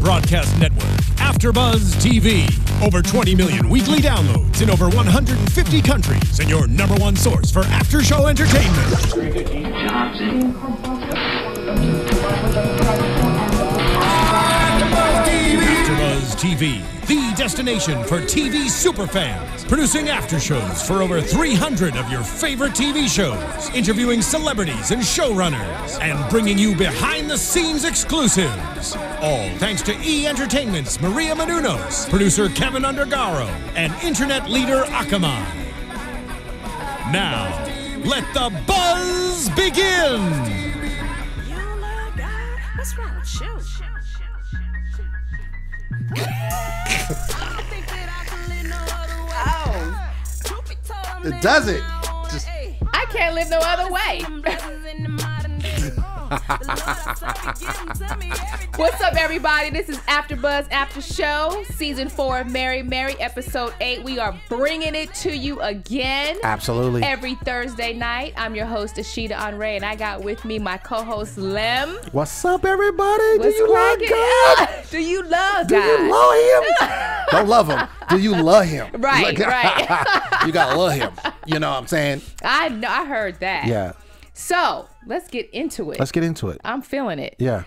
broadcast network, AFTERBUZZ TV. Over 20 million weekly downloads in over 150 countries, and your #1 source for after-show entertainment. AFTERBUZZ TV, the destination for TV superfans, producing after shows for over 300 of your favorite TV shows, interviewing celebrities and showrunners, and bringing you behind-the-scenes exclusives. All thanks to E! Entertainment's Maria Menounos, producer Kevin Undergaro, and internet leader Akamai. Now, let the buzz begin! What's wrong with you? It does it. Just I can't live no other way. What's up, everybody? This is AfterBuzz After Show, Season 4 of Mary Mary, Episode 8. We are bringing it to you again. absolutely. Every Thursday night. I'm your host, Ashida Onrae, and I got with me my co-host, Lem. What's up, everybody? What's Do you love God? Do you love God? Do you love him? Don't love him. Do you love him? Right, right. You gotta love him. You know what I'm saying? I know. I heard that. Yeah. So let's get into it. Let's get into it. I'm feeling it. Yeah.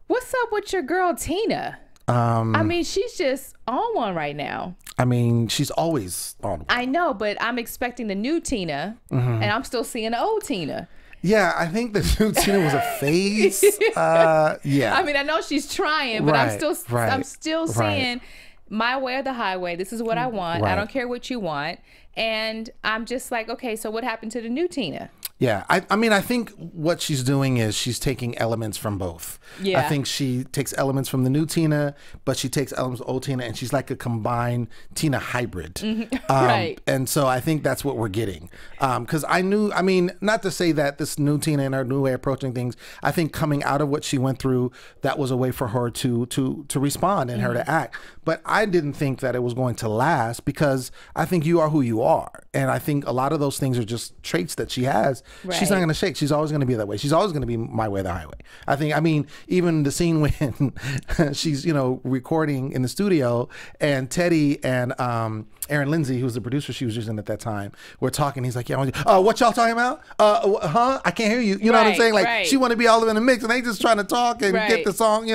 What's up with your girl Tina? I mean, she's just on one right now. I mean, she's always on one. I know, but I'm expecting the new Tina, and I'm still seeing the old Tina. Yeah, I think the new Tina was a phase. Yeah. I mean, I know she's trying, but I'm Right, still seeing my way or the highway. This is what I want. I don't care what you want. And I'm just like, okay, so what happened to the new Tina? Yeah, I mean, I think what she's doing is she's taking elements from both. Yeah. I think she takes elements from the new Tina, but she takes elements of old Tina, and she's like a combined Tina hybrid. Right. And so I think that's what we're getting. Because I mean, not to say that this new Tina and her new way of approaching things, I think coming out of what she went through, that was a way for her to respond and her to act. But I didn't think that it was going to last, because I think you are who you are. And I think a lot of those things are just traits that she has. Right. She's not going to shake. She's always going to be that way. She's always going to be my way or the highway. I mean, even the scene when she's, recording in the studio, and Teddy and Aaron Lindsay, who was the producer she was using at that time, were talking. He's like, yeah, what y'all talking about? I can't hear you. You know what I'm saying? Like, she want to be all in the mix, and they just trying to talk and get the song,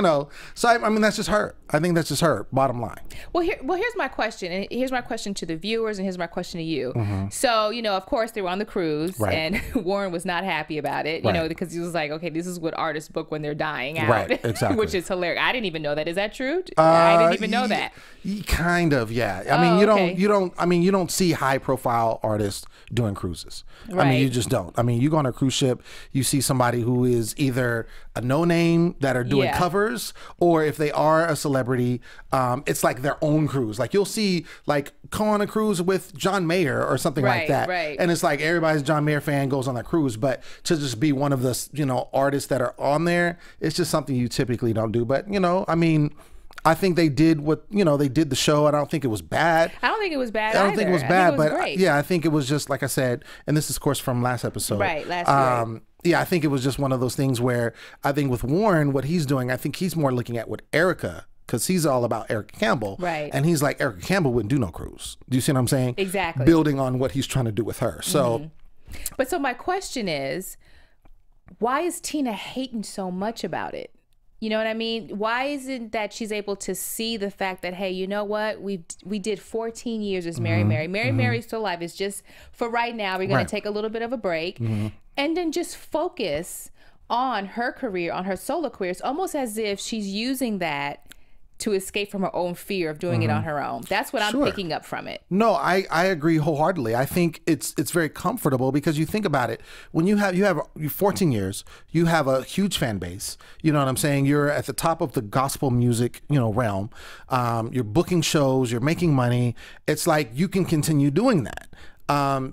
So, I mean, that's just her. I think that's just her, bottom line. Well, here's my question. And here's my question to the viewers, and here's my question to you. So, of course, they were on the cruise, and Warren was not happy about it, because he was like, okay, this is what artists book when they're dying out. Right, exactly. Which is hilarious. I didn't even know that. Is that true? I didn't even know that. Kind of, yeah. I mean, you don't see high profile artists doing cruises. Right. I mean, you just don't. I mean, you go on a cruise ship, you see somebody who is either a no-name that are doing covers, or if they are a celebrity, it's like their own cruise. Like, you'll see, like, go on a cruise with John Mayer or something like that. Right. And it's like everybody's John Mayer fan goes on that cruise, but to just be one of the, artists that are on there, it's just something you typically don't do. But, I mean, I think they did what, they did the show. I don't think it was bad. I don't think it was bad I don't either. think it was bad, but great. yeah, I think it was just, like I said, and this is, of course, from last episode. Right, last year. Yeah, I think it was just one of those things where I think with Warren, what he's doing, I think he's more looking at what Erica, because he's all about Erica Campbell. Right. And he's like, Erica Campbell wouldn't do no cruise. Do you see what I'm saying? Exactly. Building on what he's trying to do with her. So. But so my question is, why is Tina hating so much about it? You know what I mean? Why isn't that she's able to see the fact that, hey, you know what? We did 14 years as Mary Mary. Mary Mary's still alive. It's just for right now, we're going to take a little bit of a break and then just focus on her career, on her solo career. It's almost as if she's using that to escape from her own fear of doing it on her own. That's what I'm picking up from it. No, I agree wholeheartedly. I think it's very comfortable, because you think about it, when you have 14 years, you have a huge fan base. You know what I'm saying? You're at the top of the gospel music, realm. You're booking shows, you're making money. It's like you can continue doing that.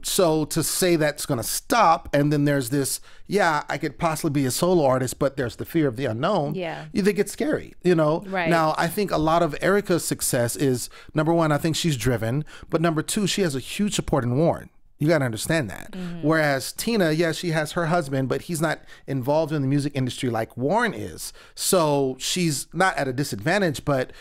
So to say that's going to stop, and then there's this, I could possibly be a solo artist, but there's the fear of the unknown. Yeah. You think it's scary, Right. Now, I think a lot of Erica's success is, number one, I think she's driven, but number two, she has a huge support in Warren. You got to understand that. Whereas Tina, yeah, she has her husband, but he's not involved in the music industry like Warren is. So she's not at a disadvantage, but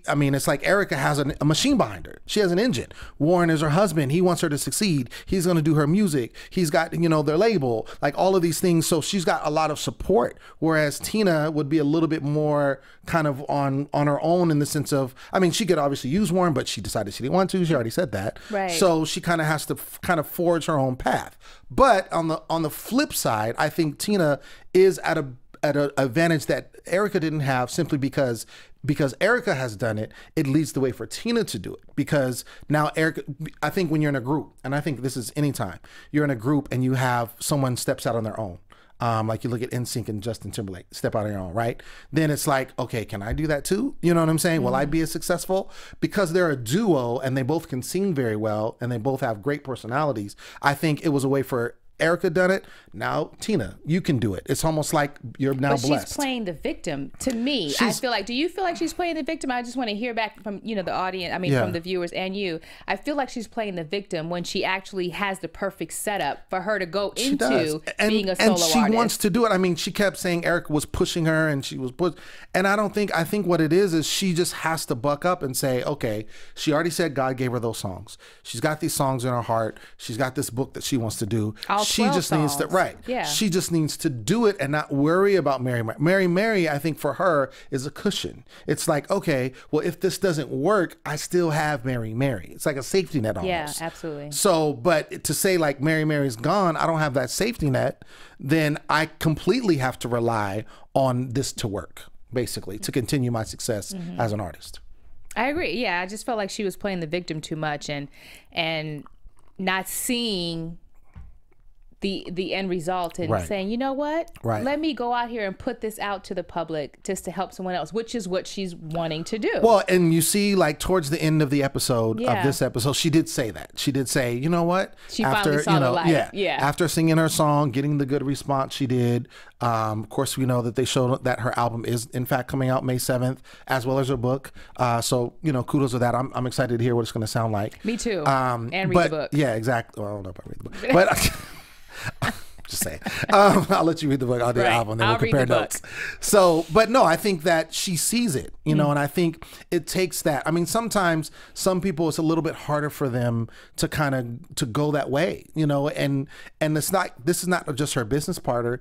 I mean, it's like Erica has a machine behind her. She has an engine. Warren is her husband. He wants her to succeed. He's going to do her music. He's got, you know, their label, like all of these things. So she's got a lot of support. Whereas Tina would be a little bit more kind of on her own in the sense of, I mean, she could obviously use Warren, but she decided she didn't want to. She already said that. Right. So she kind of has to kind of forge her own path. But on the flip side, I think Tina is at an advantage that Erica didn't have, simply because Erica has done it. It leads the way for Tina to do it, because now Erica, I think when you're in a group, and I think this is anytime you're in a group and you have someone steps out on their own. Like you look at NSYNC and Justin Timberlake, step out on your own, right? Then it's like, okay, can I do that too? You know what I'm saying? Will I be as successful? Because they're a duo and they both can sing very well and they both have great personalities. I think it was a way for Erica done it. Now, Tina, you can do it. It's almost like you're now blessed. She's playing the victim to me. I feel like, do you feel like she's playing the victim? I just want to hear back from, you know, the audience, I mean, from the viewers and you. I feel like she's playing the victim when she actually has the perfect setup for her to go into being a solo artist. And she wants to do it. I mean, she kept saying Erica was pushing her and she was pushed. And I think what it is she just has to buck up and say, okay, she already said God gave her those songs. She's got these songs in her heart. She's got this book that she wants to do. She just needs to, she just needs to do it and not worry about Mary Mary. Mary Mary, I think for her is a cushion. It's like, okay, well, if this doesn't work, I still have Mary Mary. It's like a safety net almost. Yeah, absolutely. So, but to say like Mary Mary's gone, I don't have that safety net, then I completely have to rely on this to work, basically, to continue my success as an artist. I agree. Yeah, I just felt like she was playing the victim too much and not seeing the end result and saying, you know what, let me go out here and put this out to the public just to help someone else, which is what she's wanting to do. Well, and you see, like towards the end of the episode of this episode, she did say that. She did say, you know what, she finally saw the light. After singing her song, getting the good response she did. Of course, we know that they showed that her album is in fact coming out May 7th, as well as her book. So, you know, kudos to that. I'm excited to hear what it's going to sound like. Me too. And read the book. Yeah, exactly. Well, I don't know if I read the book, but just saying. I'll let you read the book. I'll do the album, and then we'll compare notes. So, but no, I think that she sees it, you know, and I think it takes that. I mean, sometimes some people, it's a little bit harder for them to kind of to go that way, you know, and it's not. This is not just her business partner.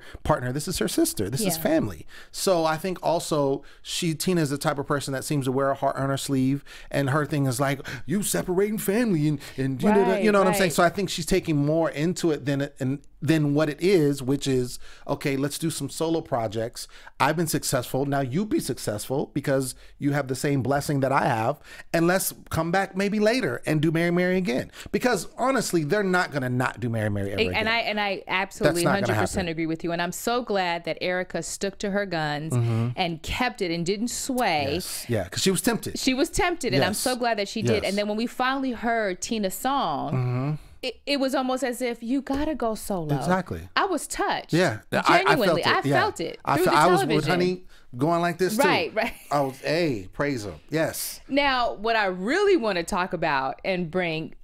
This is her sister. This is family. So I think also Tina is the type of person that seems to wear a heart on her sleeve, and her thing is like, you separating family and you know what I'm saying. So I think she's taking more into it than what it is, which is, okay, let's do some solo projects. I've been successful. Now you be successful because you have the same blessing that I have. And let's come back maybe later and do Mary Mary again. Because honestly, they're not going to not do Mary Mary ever again. And I absolutely 100% agree with you. And I'm so glad that Erica stuck to her guns and kept it and didn't sway. Yes. Yeah, because she was tempted. She was tempted, and I'm so glad that she did. And then when we finally heard Tina's song, it was almost as if you gotta go solo. Exactly. I was touched. Yeah. Genuinely. I felt it. I was with Honey going like this too. Right. I was, hey, praise him. Yes. Now, what I really want to talk about and bring,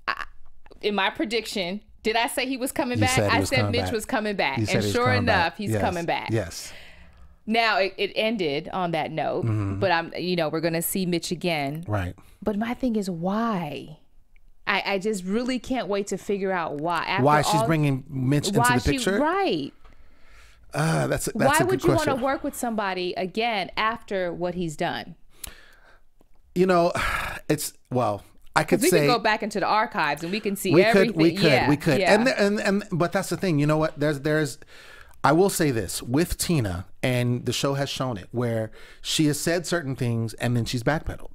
in my prediction, did I say he was coming back? I said Mitch was coming back. And sure enough, he's coming back. Yes. Now, it ended on that note, but we're going to see Mitch again. Right. But my thing is, why? I just really can't wait to figure out why. Why she's bringing Mitch into the picture? Right. That's a good question. Why would you want to work with somebody again after what he's done? You know, it's, well, I could say we could go back into the archives and we can see everything. We could. Yeah. But that's the thing. You know what? There's I will say this with Tina, and the show has shown it, where she has said certain things and then she's backpedaled.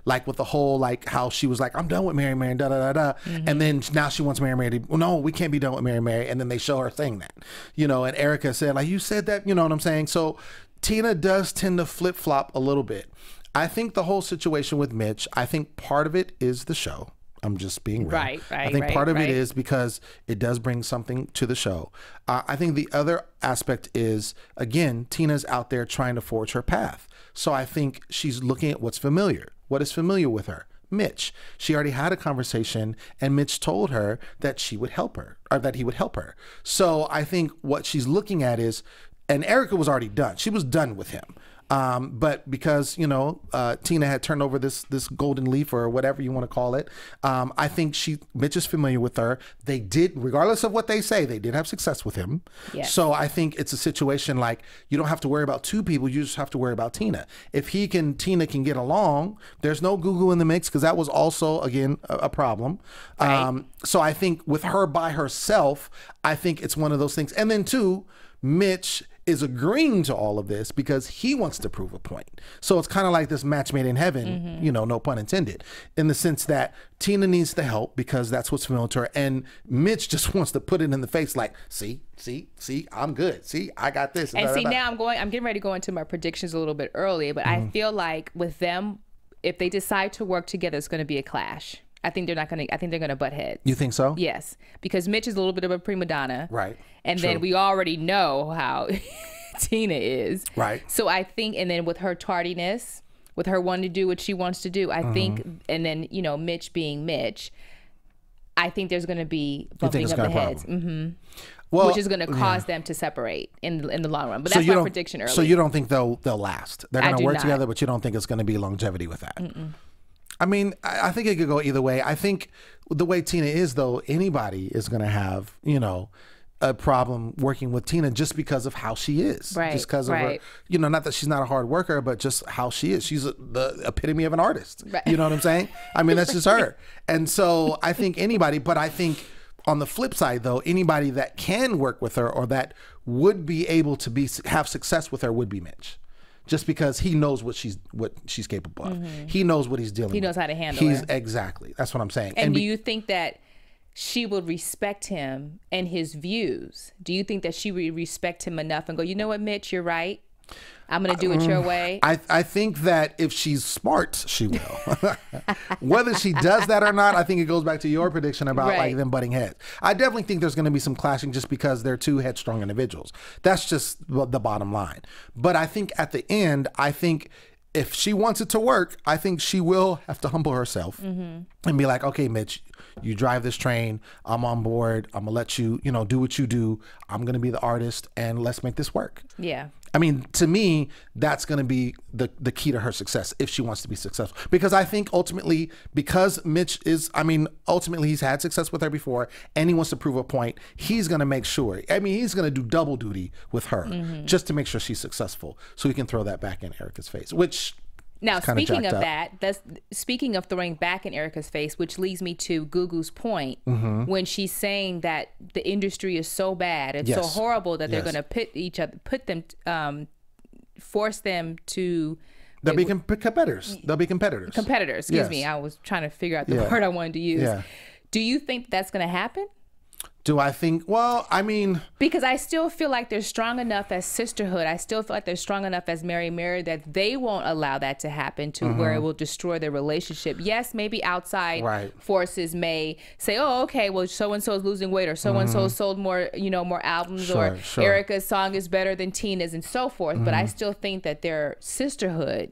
Like with the whole, like how she was like, I'm done with Mary Mary, da da da da, and then now she wants Mary Mary to, well, no, we can't be done with Mary Mary, and then they show her saying that, you know, and Erica said like, you said that, you know what I'm saying? So Tina does tend to flip flop a little bit. I think the whole situation with Mitch, I think part of it is the show. I'm just being real. Right. I think part of it is because it does bring something to the show. I think the other aspect is, again, Tina's out there trying to forge her path. So I think she's looking at what's familiar. What is familiar with her? Mitch. She already had a conversation, and Mitch told her that she would help her, or that he would help her. So I think what she's looking at is, and Erica was already done. She was done with him. But because, Tina had turned over this golden leaf, or whatever you want to call it, I think Mitch is familiar with her. They did, regardless of what they say, they did have success with him. Yes. So I think it's a situation like, you don't have to worry about two people, you just have to worry about Tina. If Tina can get along, there's no Gugu in the mix, because that was also, again, a problem. Right. So I think with her by herself, I think it's one of those things. And then two, Mitch is agreeing to all of this because he wants to prove a point. So it's kind of like this match made in heaven, no pun intended, in the sense that Tina needs the help because that's what's familiar to her, and Mitch just wants to put it in the face like, see, I'm good. See, I got this. And see, now I'm getting ready to go into my predictions a little bit early, but I feel like with them, if they decide to work together, it's going to be a clash. I think they're going to butt heads. You think so? Yes, because Mitch is a little bit of a prima donna, right? And then we already know how Tina is, right? So I think, and then with her tardiness, with her wanting to do what she wants to do, I think, and then Mitch being Mitch, I think there's going to be bumping of the heads, well, which is going to cause them to separate in the long run. But that's my prediction early. So you don't think they'll last? They're going to work together, but you don't think it's going to be longevity with that? I mean, I think it could go either way. I think the way Tina is, though, anybody is going to have, a problem working with Tina just because of how she is. Right. Just because of her, not that she's not a hard worker, but just how she is. She's the epitome of an artist. Right. You know what I'm saying? I mean, that's just her. And so I think anybody, but I think on the flip side, though, anybody that can work with her or that would be able to have success with her would be Mitch. Just because he knows what she's capable of. He knows what he's dealing with. He knows how to handle her. Exactly. That's what I'm saying. And do you think that she would respect him and his views? Do you think that she would respect him enough and go, you know what, Mitch, you're right. I'm going to do it your way. I think that if she's smart, she will. Whether she does that or not, I think it goes back to your prediction about like them butting heads. I definitely think there's going to be some clashing just because they're two headstrong individuals. That's just the bottom line. But I think at the end, if she wants it to work, I think she will have to humble herself and be like, okay, Mitch, you drive this train. I'm on board. I'm going to let you, do what you do. I'm going to be the artist and let's make this work. Yeah. I mean, to me, that's going to be the key to her success if she wants to be successful. Because I think ultimately, because Mitch is, ultimately he's had success with her before and he wants to prove a point, he's going to make sure. He's going to do double duty with her just to make sure she's successful so he can throw that back in Erica's face, which... Now, speaking of that, speaking of throwing back in Erica's face, which leads me to Gugu's point when she's saying that the industry is so bad, it's so horrible that they're going to force them to. They'll be competitors. They'll be competitors. Competitors. Excuse me. I was trying to figure out the word I wanted to use. Yeah. Do you think that's going to happen? Do I think? Well, because I still feel like they're strong enough as Sisterhood. I still feel like they're strong enough as Mary Mary that they won't allow that to happen to where it will destroy their relationship. Yes, maybe outside forces may say, "Oh, okay, well, so and so is losing weight, or so and so sold more, more albums, or Erica's song is better than Tina's, and so forth." But I still think that their sisterhood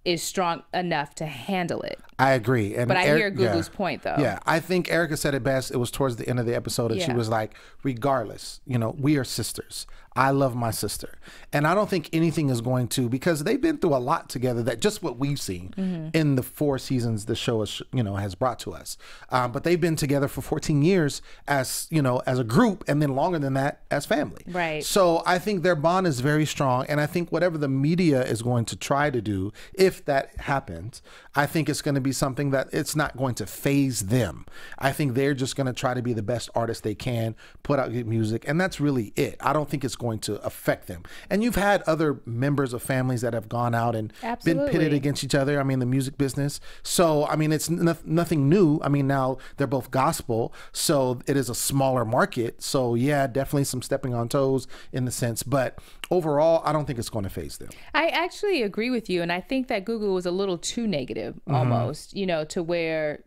is strong enough to handle it. I agree. But I hear Gugu's point, though. Yeah, I think Erica said it best. It was towards the end of the episode, and she was like, regardless, we are sisters. I love my sister. And I don't think anything is going to, because they've been through a lot together, that just what we've seen in the 4 seasons the show has brought to us. But they've been together for 14 years as a group, and then longer than that as family. Right. So I think their bond is very strong. And I think whatever the media is going to try to do, if that happens, I think it's going to be something that it's not going to phase them. I think they're just going to try to be the best artist they can, put out good music, and that's really it. I don't think it's going to affect them. And you've had other members of families that have gone out and been pitted against each other. The music business. So, it's nothing new. Now they're both gospel, so it is a smaller market. So yeah, definitely some stepping on toes in the sense, but overall, I don't think it's going to phase them. I actually agree with you. And I think that Gugu was a little too negative almost, to where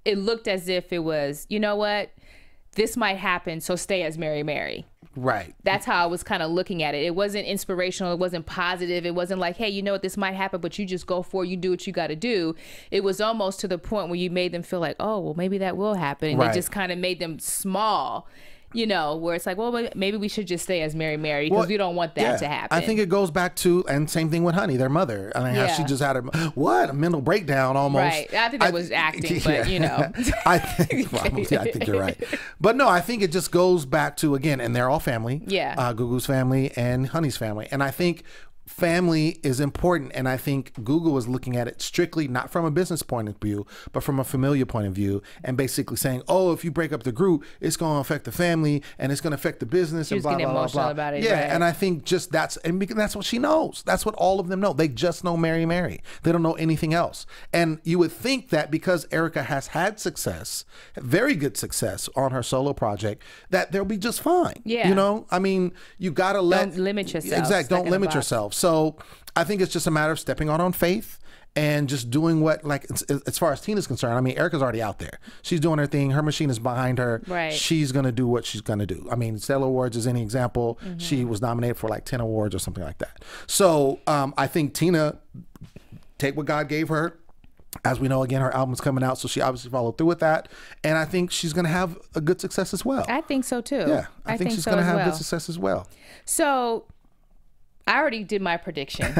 it looked as if it was, you know what, this might happen, so stay as Mary Mary. Right. That's how I was kind of looking at it. It wasn't inspirational. It wasn't positive. It wasn't like, hey, you know what, this might happen, but you just go for it. You do what you got to do. It was almost to the point where you made them feel like, oh, well, maybe that will happen. And Right. it just kind of made them small, you know, where it's like, well, maybe we should just stay as Mary Mary because we don't want that to happen. I think it goes back to, and same thing with Honey, their mother. I mean, how she just had a mental breakdown almost. Right. I think that was acting, but you know. I think you're right. But no, I think it just goes back to, again, and they're all family. Yeah. Gugu's family and Honey's family. And I think family is important, and I think Google was looking at it strictly not from a business point of view, but from a familiar point of view, and basically saying, oh, if you break up the group, it's going to affect the family and it's going to affect the business. She was getting emotional about it. Yeah, right. and I think just that's what she knows. That's what all of them know. They just know Mary Mary. They don't know anything else. And you would think that because Erica has had success, very good success on her solo project, that they'll be just fine. Yeah. You know, I mean, you got to don't limit yourself. Exactly. Don't limit yourself. So I think it's just a matter of stepping out on faith and just doing what, like, as far as Tina's concerned, I mean, Erica's already out there. She's doing her thing. Her machine is behind her. Right. She's going to do what she's going to do. I mean, Stellar Awards is any example. She was nominated for like 10 awards or something like that. So I think Tina, take what God gave her. As we know, again, her album's coming out, so she obviously followed through with that. And I think she's going to have a good success as well. I think so too. Yeah, I think she's going to have good success as well. So I already did my prediction.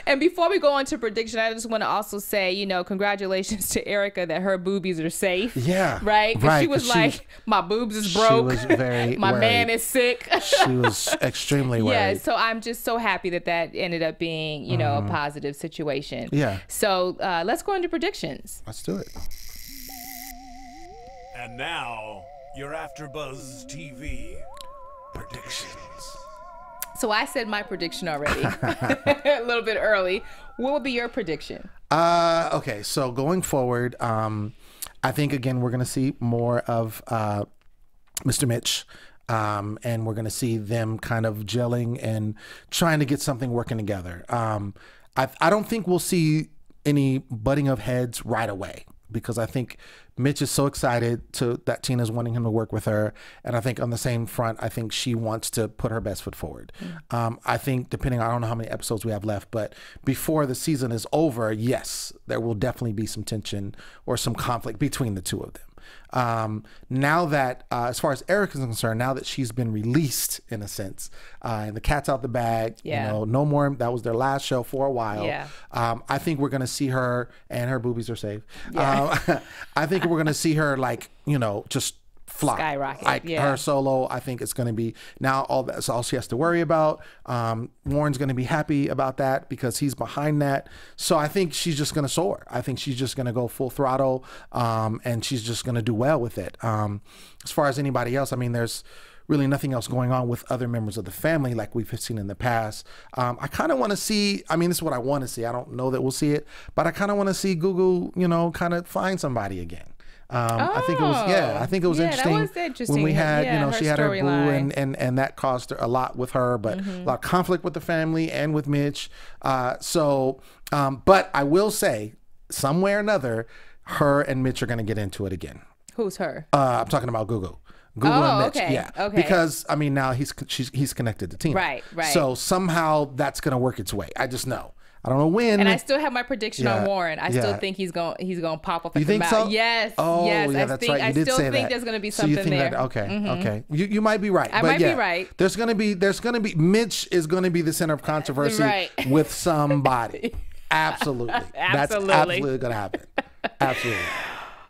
And before we go on to prediction, I just want to also say, you know, congratulations to Erica that her boobies are safe. Yeah. Right? Because she was like, my boobs is broke. She was very my worried. man is sick. She was extremely worried. Yeah, so I'm just so happy that ended up being, you know, a positive situation. Yeah. So let's go into predictions. Let's do it. And now, your AfterBuzz TV predictions. So I said my prediction already, a little bit early. What would be your prediction? Okay, so going forward, I think, again, we're going to see more of Mr. Mitch, and we're going to see them kind of gelling and trying to get something working together. I don't think we'll see any butting of heads right away, because I think Mitch is so excited that Tina's wanting him to work with her. And I think on the same front, I think she wants to put her best foot forward. I think I don't know how many episodes we have left, but before the season is over, yes, there will definitely be some tension or some conflict between the two of them. Now that, as far as Erica is concerned, now that she's been released in a sense, and the cat's out the bag, you know, no more, that was their last show for a while. I think we're going to see her, and her boobies are safe. I think we're going to see her, like, you know, just fly. Skyrocket. Like her solo, I think it's going to be now that's all she has to worry about. Warren's going to be happy about that because he's behind that. So I think she's just going to soar. I think she's just going to go full throttle, and she's just going to do well with it. As far as anybody else, I mean, there's really nothing else going on with other members of the family like we've seen in the past. I kind of want to see, I mean, this is what I want to see. I don't know that we'll see it, but I kind of want to see Google, you know, kind of find somebody again. I think it was interesting, that was interesting when we had, you know, she had her boo, line. and that caused a lot with her, but a lot of conflict with the family and with Mitch. But I will say, some way or another, her and Mitch are going to get into it again. Who's her? I'm talking about Google and Mitch. Okay. Yeah. Okay. Because, I mean, now he's connected to Tina. Right. So somehow that's going to work its way. I just know. I don't know when. And I still have my prediction on Warren. I still think he's going to pop up at you the think mouth. so? Yes. Oh, yes. yeah, that's right. You did say that. I still think there's going to be So you something think there. that, okay. Okay. You might be right. I but might be right. There's going to be Mitch is going to be the center of controversy with somebody. Absolutely. That's absolutely going to happen. Absolutely.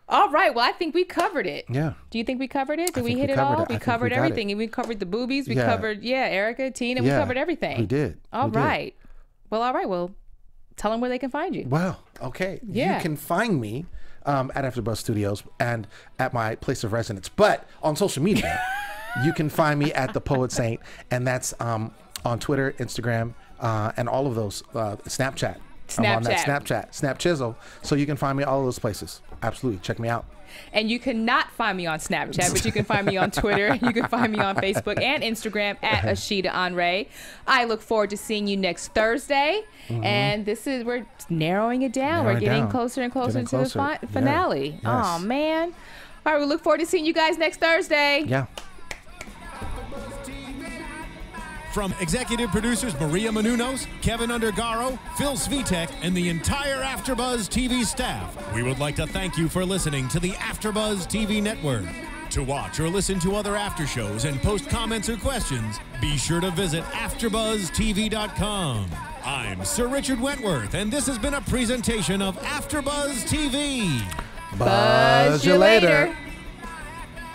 All right. Well, I think we covered it. Yeah. Do you think we covered it? Did we hit it all? We covered everything. And we covered the boobies. We covered, Erica, Tina. We covered everything. We did. All right. Well, tell them where they can find you. Well, okay. Yeah. You can find me at AfterBuzz Studios and at my place of residence. But on social media, you can find me at The Poet Saint. And that's on Twitter, Instagram, and all of those. Snapchat. I'm on that Snapchat. Snap Chisel. So you can find me all of those places. Absolutely. Check me out. And you cannot find me on Snapchat, but you can find me on Twitter. You can find me on Facebook and Instagram at Ashida Onrae. I look forward to seeing you next Thursday. And we're narrowing it down. We're getting closer and closer to the finale. Yes. Oh, man. All right, we look forward to seeing you guys next Thursday. Yeah. From executive producers Maria Menounos, Kevin Undergaro, Phil Svitek, and the entire AfterBuzz TV staff, we would like to thank you for listening to the AfterBuzz TV network. To watch or listen to other after shows and post comments or questions, be sure to visit AfterBuzzTV.com. I'm Sir Richard Wentworth, and this has been a presentation of AfterBuzz TV. Buzz you later.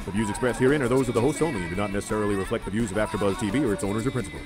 The views expressed herein are those of the host only and do not necessarily reflect the views of AfterBuzz TV or its owners or principals.